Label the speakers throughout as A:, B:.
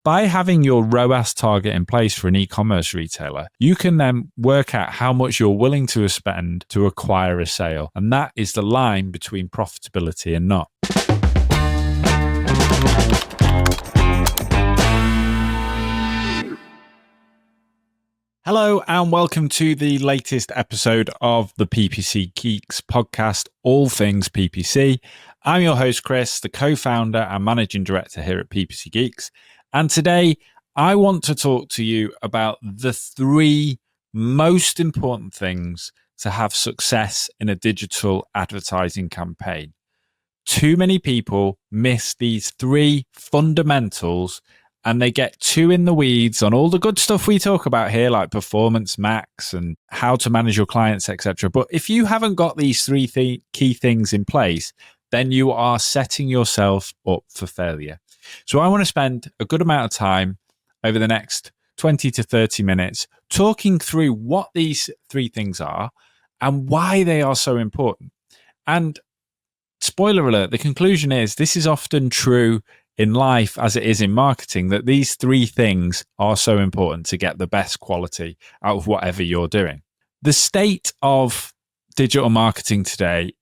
A: By having your ROAS target in place for an e-commerce retailer, you can then work out how much you're willing to spend to acquire a sale. And that is the line between profitability and not. Hello and welcome to the latest episode of the PPC Geeks podcast, All Things PPC. I'm your host, Chris, the co-founder and managing director here at PPC Geeks. And today I want to talk to you about the three most important things to have success in a digital advertising campaign. Too many people miss these three fundamentals and they get too in the weeds on all the good stuff we talk about here, like performance max and how to manage your clients, etc. But if you haven't got these three key things in place, then you are setting yourself up for failure. So I want to spend a good amount of time over the next 20 to 30 minutes talking through what these three things are and why they are so important. And spoiler alert, the conclusion is this is often true in life as it is in marketing, that these three things are so important to get the best quality out of whatever you're doing. The state of digital marketing today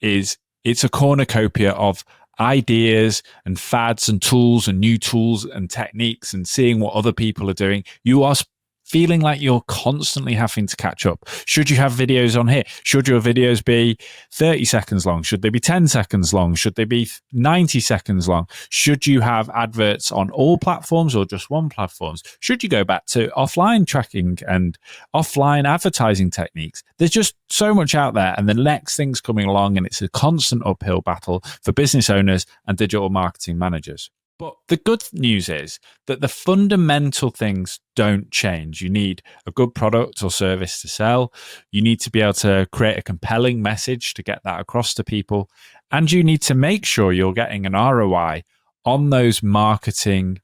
A: it's a cornucopia of ideas and fads and tools and new tools and techniques and seeing what other people are doing. You are feeling like you're constantly having to catch up. Should you have videos on here? Should your videos be 30 seconds long? Should they be 10 seconds long? Should they be 90 seconds long? Should you have adverts on all platforms or just one platform? Should you go back to offline tracking and offline advertising techniques? There's just so much out there, and the next thing's coming along, and it's a constant uphill battle for business owners and digital marketing managers. But the good news is that the fundamental things don't change. You need a good product or service to sell. You need to be able to create a compelling message to get that across to people. And you need to make sure you're getting an ROI on those marketing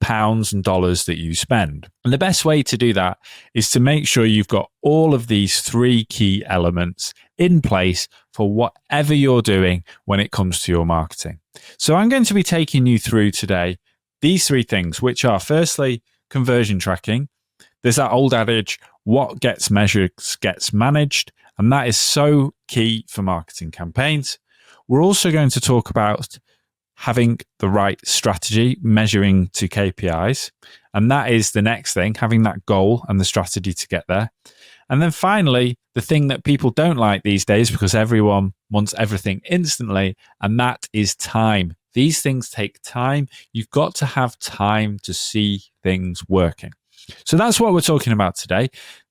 A: pounds and dollars that you spend. And the best way to do that is to make sure you've got all of these three key elements in place for whatever you're doing when it comes to your marketing. So I'm going to be taking you through today these three things, which are firstly, conversion tracking. There's that old adage, what gets measured gets managed, and that is so key for marketing campaigns. We're also going to talk about having the right strategy, measuring to KPIs. And that is the next thing, having that goal and the strategy to get there. And then finally, the thing that people don't like these days, because everyone wants everything instantly, and that is time. These things take time. You've got to have time to see things working. So that's what we're talking about today.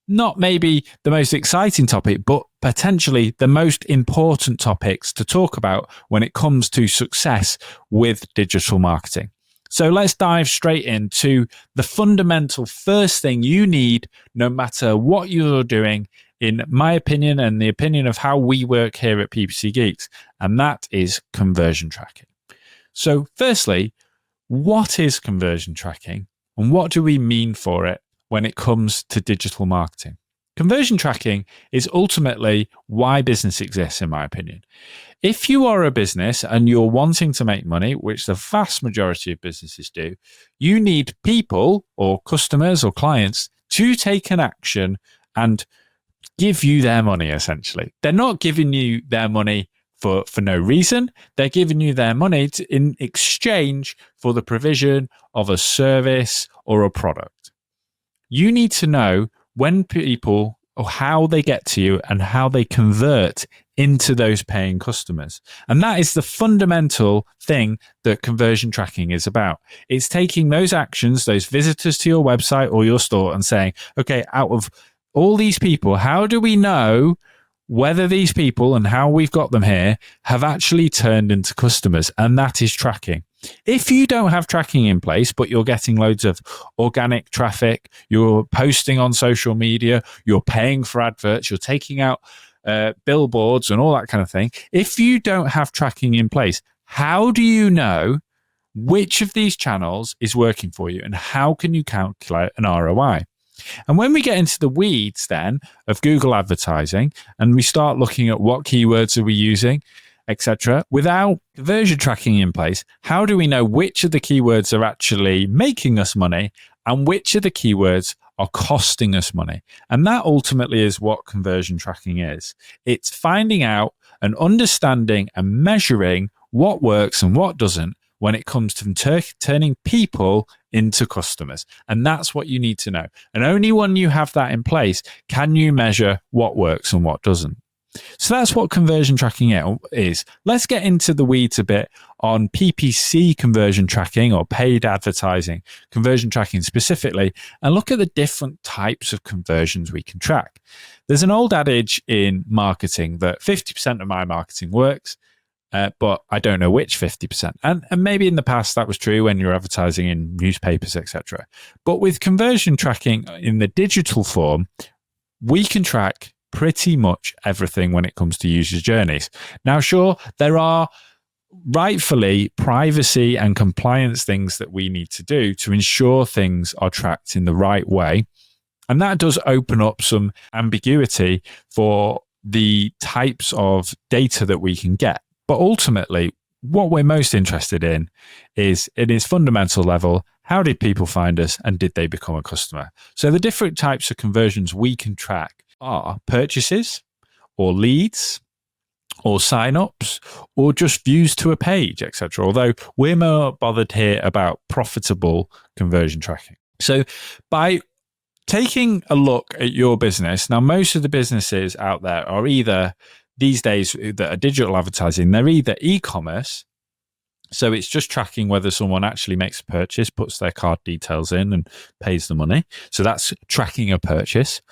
A: Not maybe the most exciting topic, but potentially the most important topics to talk about when it comes to success with digital marketing. So let's dive straight into the fundamental first thing you need, no matter what you're doing, in my opinion and the opinion of how we work here at PPC Geeks, and that is conversion tracking. So firstly, what is conversion tracking and what do we mean for it when it comes to digital marketing? Conversion tracking is ultimately why business exists, in my opinion. If you are a business and you're wanting to make money, which the vast majority of businesses do, you need people or customers or clients to take an action and give you their money, essentially. They're not giving you their money for no reason. They're giving you their money in exchange for the provision of a service or a product. You need to know when people or how they get to you and how they convert into those paying customers. And that is the fundamental thing that conversion tracking is about. It's taking those actions, those visitors to your website or your store, and saying, okay, out of all these people, how do we know whether these people and how we've got them here have actually turned into customers? And that is tracking. If you don't have tracking in place, but you're getting loads of organic traffic, you're posting on social media, you're paying for adverts, you're taking out billboards and all that kind of thing. If you don't have tracking in place, how do you know which of these channels is working for you and how can you calculate an ROI? And when we get into the weeds then of Google advertising and we start looking at what keywords are we using etc. Without conversion tracking in place, how do we know which of the keywords are actually making us money and which of the keywords are costing us money? And that ultimately is what conversion tracking is. It's finding out and understanding and measuring what works and what doesn't when it comes to turning people into customers. And that's what you need to know. And only when you have that in place can you measure what works and what doesn't. So that's what conversion tracking is. Let's get into the weeds a bit on PPC conversion tracking, or paid advertising conversion tracking specifically, and look at the different types of conversions we can track. There's an old adage in marketing that 50% of my marketing works, but I don't know which 50%. And maybe in the past that was true when you're advertising in newspapers, etc. But with conversion tracking in the digital form, we can track pretty much everything when it comes to user journeys. Now, sure, there are rightfully privacy and compliance things that we need to do to ensure things are tracked in the right way. And that does open up some ambiguity for the types of data that we can get. But ultimately, what we're most interested in is, at its fundamental level, how did people find us and did they become a customer? So the different types of conversions we can track are purchases or leads or sign-ups or just views to a page, etc. Although we're more bothered here about profitable conversion tracking. So by taking a look at your business, now most of the businesses out there are either, these days that are digital advertising, they're either e-commerce, so it's just tracking whether someone actually makes a purchase, puts their card details in and pays the money. So that's tracking a purchase.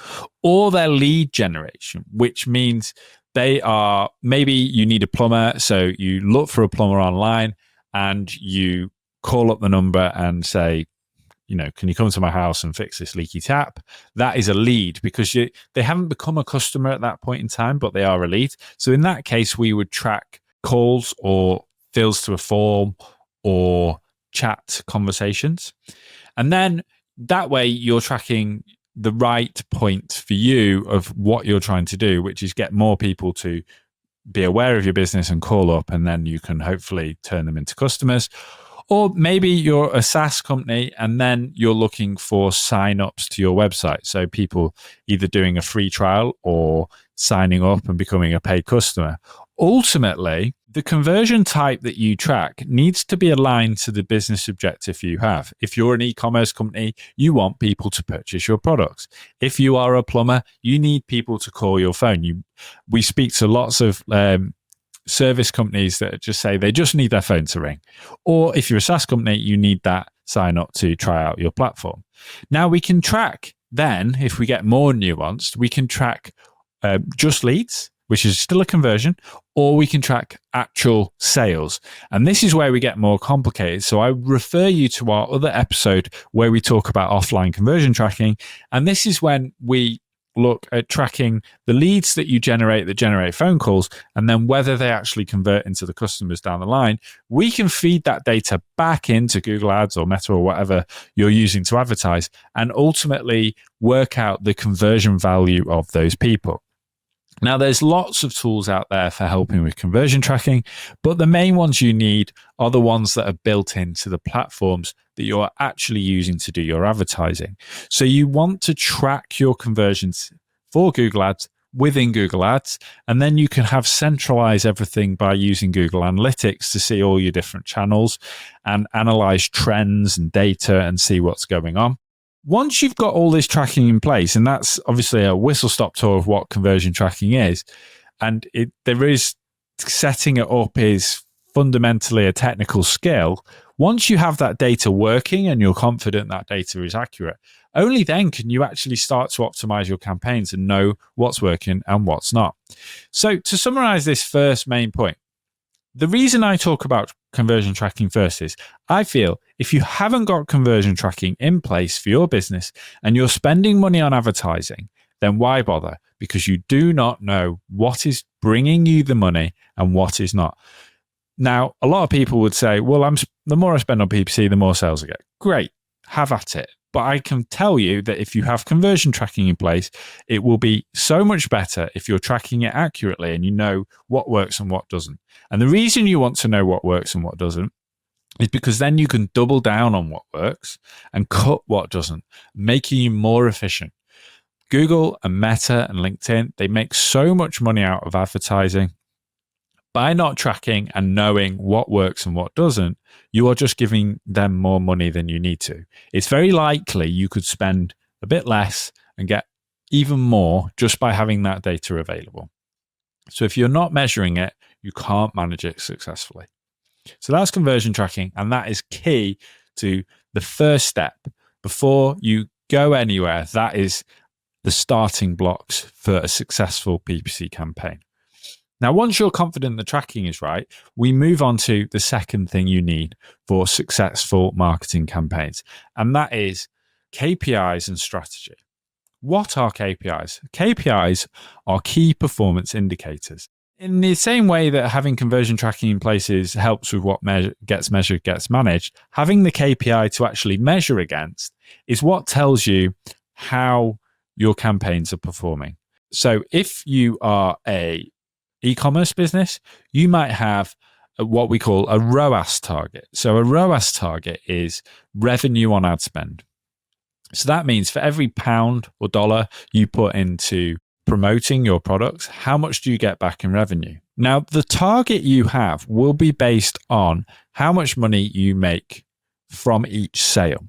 A: Or they're lead generation, which means they are, maybe you need a plumber, so you look for a plumber online and you call up the number and say, can you come to my house and fix this leaky tap? That is a lead because they haven't become a customer at that point in time, but they are a lead. So in that case, we would track calls or fills to a form or chat conversations. And then that way you're tracking the right point for you of what you're trying to do, which is get more people to be aware of your business and call up, and then you can hopefully turn them into customers. Or maybe you're a SaaS company and then you're looking for sign-ups to your website. So people either doing a free trial or signing up and becoming a paid customer. Ultimately, the conversion type that you track needs to be aligned to the business objective you have. If you're an e-commerce company, you want people to purchase your products. If you are a plumber, you need people to call your phone. We speak to lots of service companies that just say they just need their phone to ring. Or if you're a SaaS company, you need that sign up to try out your platform. Now we can track then, if we get more nuanced, we can track just leads, which is still a conversion, or we can track actual sales. And this is where we get more complicated. So I refer you to our other episode where we talk about offline conversion tracking. And this is when we look at tracking the leads that you generate that generate phone calls, and then whether they actually convert into the customers down the line. We can feed that data back into Google Ads or Meta or whatever you're using to advertise, and ultimately work out the conversion value of those people. Now, there's lots of tools out there for helping with conversion tracking, but the main ones you need are the ones that are built into the platforms that you're actually using to do your advertising. So you want to track your conversions for Google Ads within Google Ads, and then you can have centralize everything by using Google Analytics to see all your different channels and analyze trends and data and see what's going on. Once you've got all this tracking in place, and that's obviously a whistle-stop tour of what conversion tracking is, and setting it up is fundamentally a technical skill. Once you have that data working and you're confident that data is accurate, only then can you actually start to optimize your campaigns and know what's working and what's not. So to summarize this first main point, the reason I talk about conversion tracking first is I feel if you haven't got conversion tracking in place for your business and you're spending money on advertising, then why bother? Because you do not know what is bringing you the money and what is not. Now, a lot of people would say, well, the more I spend on PPC, the more sales I get. Great, have at it. But I can tell you that if you have conversion tracking in place, it will be so much better if you're tracking it accurately and you know what works and what doesn't. And the reason you want to know what works and what doesn't is because then you can double down on what works and cut what doesn't, making you more efficient. Google and Meta and LinkedIn, they make so much money out of advertising. By not tracking and knowing what works and what doesn't, you are just giving them more money than you need to. It's very likely you could spend a bit less and get even more just by having that data available. So if you're not measuring it, you can't manage it successfully. So that's conversion tracking, and that is key to the first step. Before you go anywhere, that is the starting blocks for a successful PPC campaign. Now, once you're confident the tracking is right, we move on to the second thing you need for successful marketing campaigns, and that is KPIs and strategy. What are KPIs? KPIs are key performance indicators. In the same way that having conversion tracking in places helps with what gets measured, gets managed, having the KPI to actually measure against is what tells you how your campaigns are performing. So if you are a e-commerce business, you might have what we call a ROAS target. So a ROAS target is revenue on ad spend. So that means for every pound or dollar you put into promoting your products, how much do you get back in revenue? Now, the target you have will be based on how much money you make from each sale.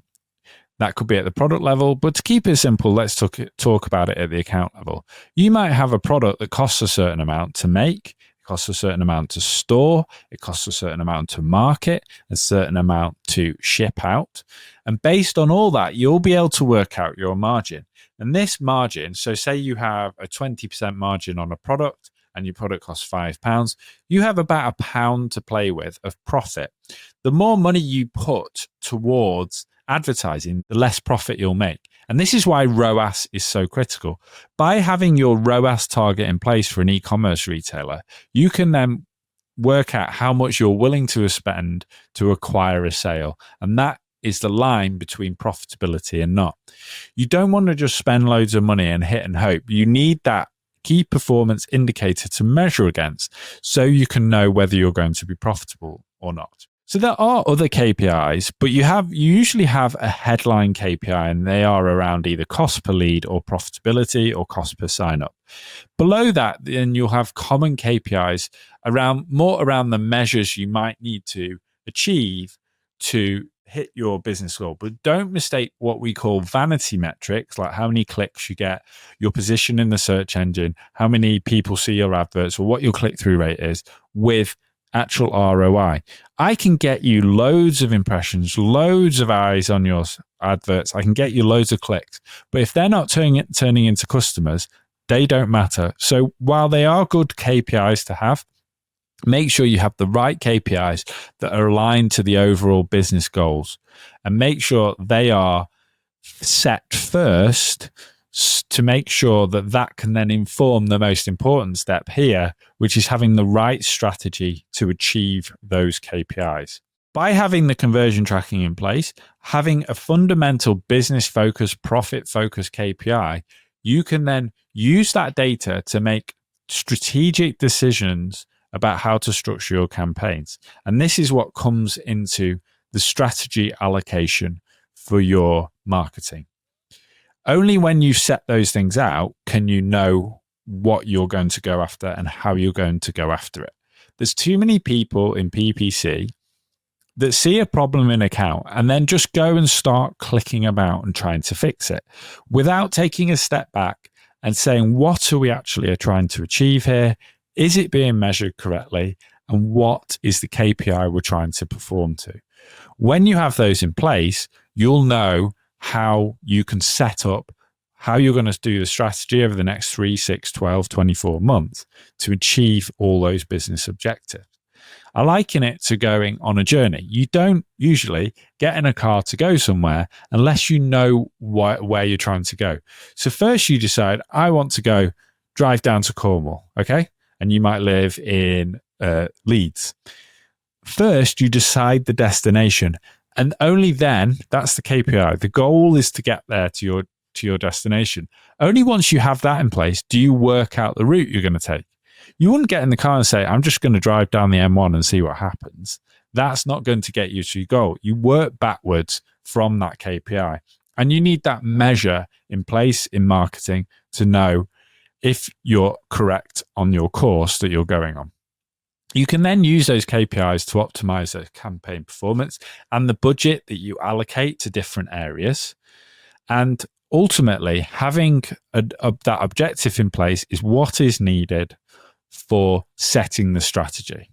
A: That could be at the product level, but to keep it simple, let's talk about it at the account level. You might have a product that costs a certain amount to make, it costs a certain amount to store, it costs a certain amount to market, a certain amount to ship out. And based on all that, you'll be able to work out your margin. And this margin, so say you have a 20% margin on a product and your product costs £5, you have about £1 to play with of profit. The more money you put towards advertising, the less profit you'll make. And this is why ROAS is so critical. By having your ROAS target in place for an e-commerce retailer, you can then work out how much you're willing to spend to acquire a sale. And that is the line between profitability and not. You don't want to just spend loads of money and hit and hope. You need that key performance indicator to measure against so you can know whether you're going to be profitable or not. So there are other KPIs, but you usually have a headline KPI, and they are around either cost per lead or profitability or cost per sign up. Below that, then you'll have common KPIs around the measures you might need to achieve to hit your business goal. But don't mistake what we call vanity metrics, like how many clicks you get, your position in the search engine, how many people see your adverts, or what your click-through rate is, with actual ROI. I can get you loads of impressions, loads of eyes on your adverts. I can get you loads of clicks. But if they're not turning into customers, they don't matter. So while they are good KPIs to have, make sure you have the right KPIs that are aligned to the overall business goals, and make sure they are set first to make sure that can then inform the most important step here, which is having the right strategy to achieve those KPIs. By having the conversion tracking in place, having a fundamental business-focused, profit-focused KPI, you can then use that data to make strategic decisions about how to structure your campaigns. And this is what comes into the strategy allocation for your marketing. Only when you set those things out can you know what you're going to go after and how you're going to go after it. There's too many people in PPC that see a problem in account and then just go and start clicking about and trying to fix it without taking a step back and saying, what are we actually trying to achieve here? Is it being measured correctly? And what is the KPI we're trying to perform to? When you have those in place, you'll know how you can set up how you're going to do the strategy over the next 3, 6, 12, 24 months to achieve all those business objectives. I liken it to going on a journey. You don't usually get in a car to go somewhere unless you know where you're trying to go. So first you decide, I want to drive down to Cornwall, okay? And you might live in Leeds. First, you decide the destination. And only then, that's the KPI. The goal is to get there to your destination. Only once you have that in place do you work out the route you're going to take. You wouldn't get in the car and say, I'm just going to drive down the M1 and see what happens. That's not going to get you to your goal. You work backwards from that KPI. And you need that measure in place in marketing to know if you're correct on your course that you're going on. You can then use those KPIs to optimize the campaign performance and the budget that you allocate to different areas. And ultimately, having that objective in place is what is needed for setting the strategy.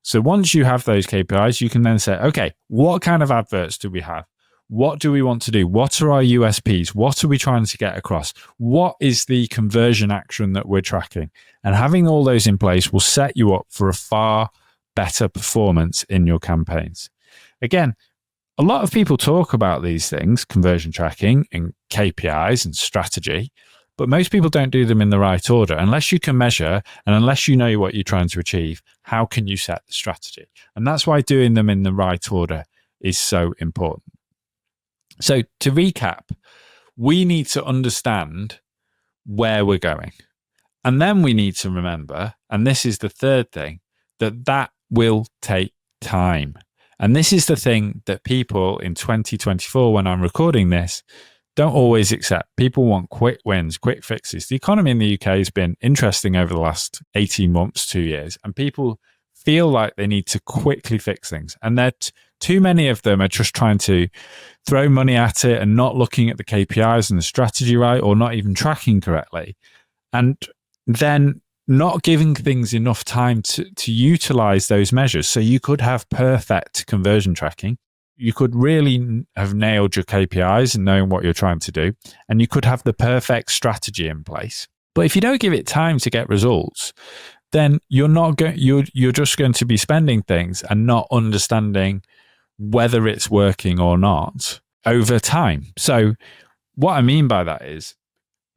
A: So once you have those KPIs, you can then say, okay, what kind of adverts do we have? What do we want to do? What are our USPs? What are we trying to get across? What is the conversion action that we're tracking? And having all those in place will set you up for a far better performance in your campaigns. Again, a lot of people talk about these things, conversion tracking and KPIs and strategy, but most people don't do them in the right order. Unless you can measure and unless you know what you're trying to achieve, how can you set the strategy? And that's why doing them in the right order is so important. So to recap, we need to understand where we're going. And then we need to remember, and this is the third thing, that will take time. And this is the thing that people in 2024, when I'm recording this, don't always accept. People want quick wins, quick fixes. The economy in the UK has been interesting over the last 18 months, 2 years, and people feel like they need to quickly fix things. And that too many of them are just trying to throw money at it and not looking at the KPIs and the strategy right, or not even tracking correctly. And then not giving things enough time to utilize those measures. So you could have perfect conversion tracking. You could really have nailed your KPIs and knowing what you're trying to do. And you could have the perfect strategy in place. But if you don't give it time to get results, then you're just going to be spending things and not understanding whether it's working or not over time. So what I mean by that is,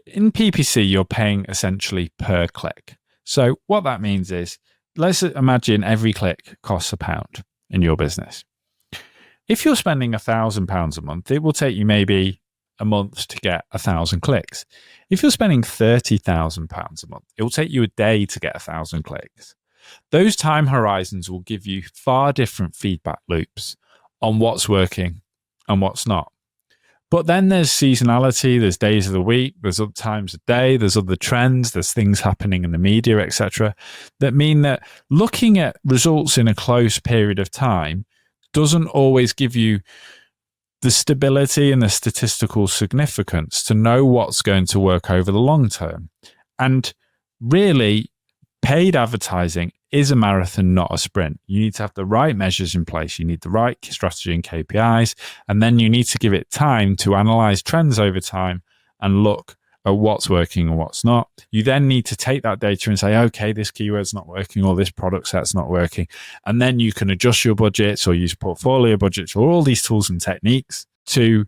A: in PPC, you're paying essentially per click. So what that means is, let's imagine every click costs £1 in your business. If you're spending £1,000 a month, it will take you maybe a month to get 1,000 clicks. If you're spending £30,000 a month, it will take you a day to get 1,000 clicks. Those time horizons will give you far different feedback loops on what's working and what's not. But then there's seasonality, there's days of the week, there's other times of day, there's other trends, there's things happening in the media, etc., that mean that looking at results in a close period of time doesn't always give you the stability and the statistical significance to know what's going to work over the long term. And really, paid advertising is a marathon, not a sprint. You need to have the right measures in place. You need the right strategy and KPIs, and then you need to give it time to analyze trends over time and look at what's working and what's not. You then need to take that data and say, okay, this keyword's not working or this product set's not working. And then you can adjust your budgets or use portfolio budgets or all these tools and techniques to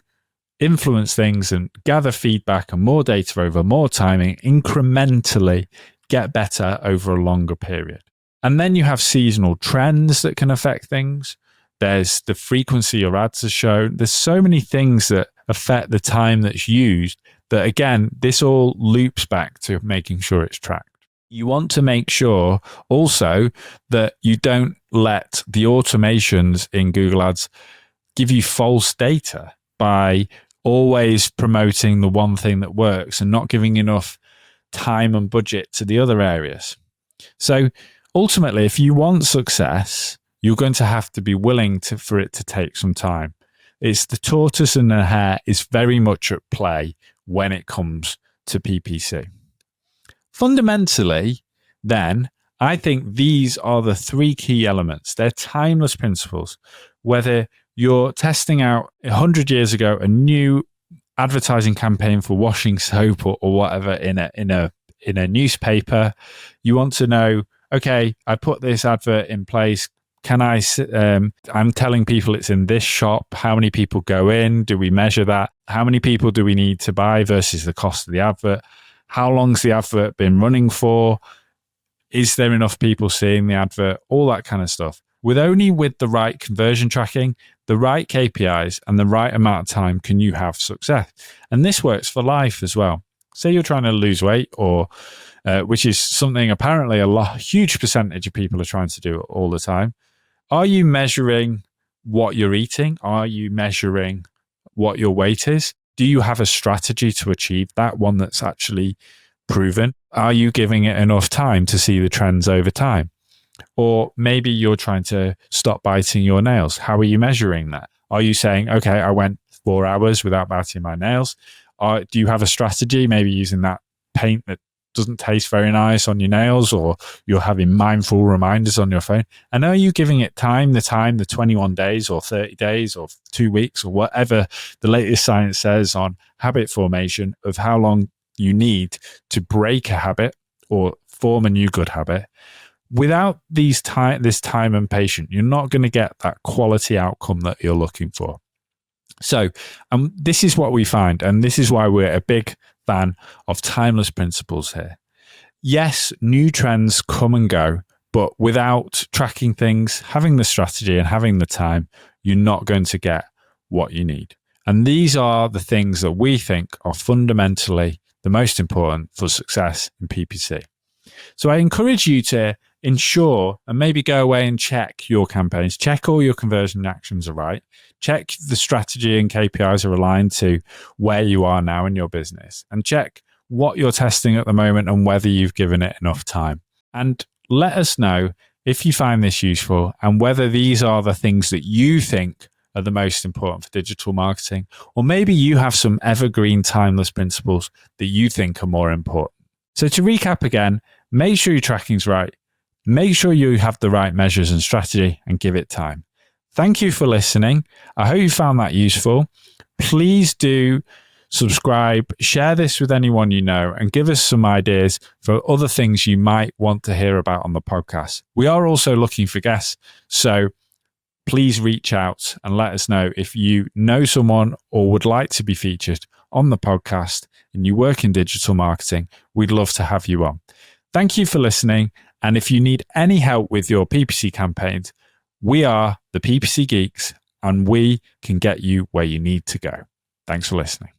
A: influence things and gather feedback and more data over more time and incrementally get better over a longer period. And then you have seasonal trends that can affect things. There's the frequency your ads are shown. There's so many things that affect the time that's used that, again, this all loops back to making sure it's tracked. You want to make sure also that you don't let the automations in Google Ads give you false data by always promoting the one thing that works and not giving enough time and budget to the other areas. So ultimately, if you want success, you're going to have to be willing for it to take some time. It's the tortoise and the hare is very much at play when it comes to PPC. Fundamentally, then, I think these are the three key elements. They're timeless principles. Whether you're testing out 100 years ago a new advertising campaign for washing soap or whatever in a newspaper, you want to know, okay, I put this advert in place. Can I'm telling people it's in this shop. How many people go in? Do we measure that? How many people do we need to buy versus the cost of the advert? How long's the advert been running for? Is there enough people seeing the advert? All that kind of stuff. With the right conversion tracking, the right KPIs and the right amount of time can you have success. And this works for life as well. Say you're trying to lose weight, or which is something apparently huge percentage of people are trying to do all the time. Are you measuring what you're eating? Are you measuring what your weight is? Do you have a strategy to achieve that, one that's actually proven? Are you giving it enough time to see the trends over time? Or maybe you're trying to stop biting your nails. How are you measuring that? Are you saying, okay, I went 4 hours without biting my nails? Do you have a strategy, maybe using that paint that doesn't taste very nice on your nails, or you're having mindful reminders on your phone? And are you giving it the 21 days or 30 days or 2 weeks or whatever the latest science says on habit formation of how long you need to break a habit or form a new good habit? Without this time and patience, you're not going to get that quality outcome that you're looking for. So this is what we find, and this is why we're a big fan of timeless principles here. Yes, new trends come and go, but without tracking things, having the strategy and having the time, you're not going to get what you need. And these are the things that we think are fundamentally the most important for success in PPC. So I encourage you to ensure and maybe go away and check your campaigns, check all your conversion actions are right, check the strategy and KPIs are aligned to where you are now in your business, and check what you're testing at the moment and whether you've given it enough time. And let us know if you find this useful and whether these are the things that you think are the most important for digital marketing, or maybe you have some evergreen timeless principles that you think are more important. So to recap again, make sure your tracking's right. Make sure you have the right measures and strategy, and give it time. Thank you for listening. I hope you found that useful. Please do subscribe, share this with anyone you know, and give us some ideas for other things you might want to hear about on the podcast. We are also looking for guests, so please reach out and let us know if you know someone or would like to be featured on the podcast and you work in digital marketing. We'd love to have you on. Thank you for listening. And if you need any help with your PPC campaigns, we are the PPC Geeks, and we can get you where you need to go. Thanks for listening.